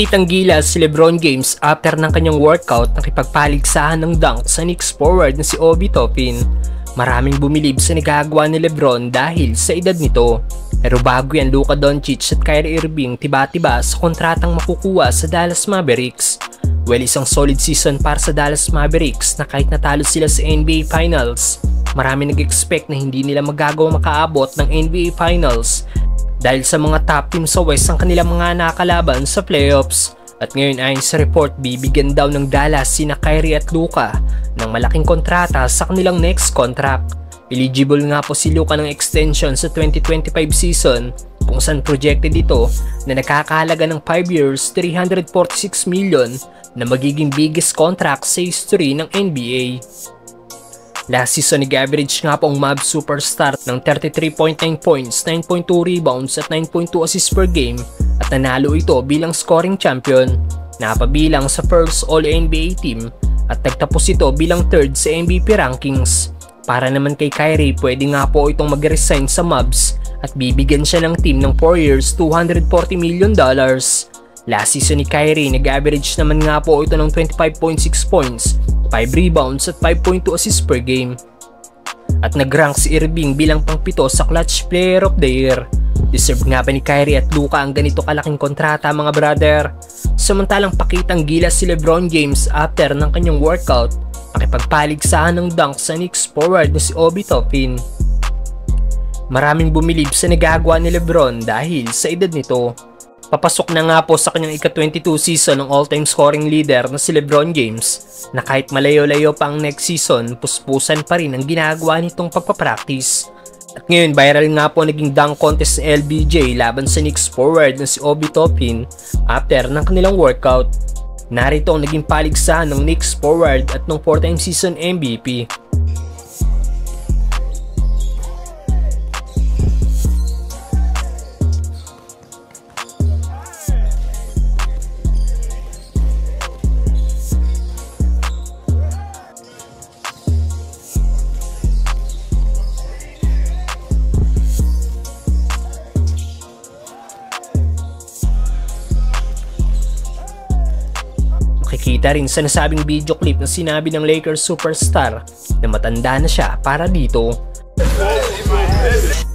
Nagpakitang gilas si LeBron James after ng kanyang workout nakipagpaligsahan ng dunk sa Knicks forward na si Obi Toppin. Maraming bumilib sa nagagawa ni LeBron dahil sa edad nito. Pero bago yan, Luka Doncic at Kyrie Irving tiba-tiba sa kontratang makukuha sa Dallas Mavericks. Well, isang solid season para sa Dallas Mavericks na kahit natalo sila sa NBA Finals, marami nag-expect na hindi nila magagawang makaabot ng NBA Finals dahil sa mga top team sa West ang kanilang mga nakakalaban sa playoffs. At ngayon ayon sa report, bibigyan daw ng Dallas sina Kyrie at Luka ng malaking kontrata sa kanilang next contract. Eligible nga po si Luka ng extension sa 2025 season kung saan projected ito na nakakahalaga ng 5 years, 346 million na magiging biggest contract sa history ng NBA. Last season, nag-average nga po ang Mavs superstar ng 33.9 points, 9.2 rebounds at 9.2 assists per game at nanalo ito bilang scoring champion. Napabilang sa first All-NBA team at nagtapos ito bilang third sa MVP rankings. Para naman kay Kyrie, pwede nga po itong mag-resign sa Mavs at bibigyan siya ng team ng 4 years, $240 million. Last season ni Kyrie, nag-average naman nga po ito ng 25.6 points, 5 rebounds at 5.2 assists per game. At nag-rank si Irving bilang pang-7 sa Clutch Player of the Year. Deserve nga ba ni Kyrie at Luka ang ganito kalaking kontrata, mga brother? Samantalang pakitang gilas si LeBron James after ng kanyang workout, nakipagpaligsahan ng dunk sa Knicks forward na si Obi Toppin. Maraming bumilib sa nagagawa ni LeBron dahil sa edad nito. Papasok na nga po sa kanyang ika-22 season ng all-time scoring leader na si LeBron James na kahit malayo-layo pa ang next season, puspusan pa rin ang ginagawa nitong pagpapractice. At ngayon, viral nga po naging dunk contest ni LBJ laban sa Knicks forward na si Obi Toppin after ng kanilang workout. Narito ang naging paligsahan ng Knicks forward at ng 4-time season MVP. Makikita rin sa nasabing video clip na sinabi ng Lakers superstar na matanda na siya para dito.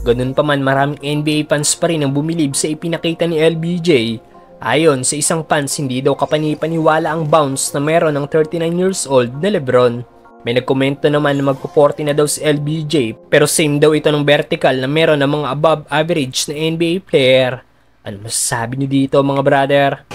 Ganun pa man, maraming NBA fans pa rin ang bumilib sa ipinakita ni LBJ. Ayon sa isang fans, hindi daw kapanipaniwala ang bounce na meron ng 39 years old na LeBron. May nagkomento naman na magpo-40 na daw si LBJ pero same daw ito ng vertical na meron ng mga above average na NBA player. Ano masasabi niyo dito, mga brother?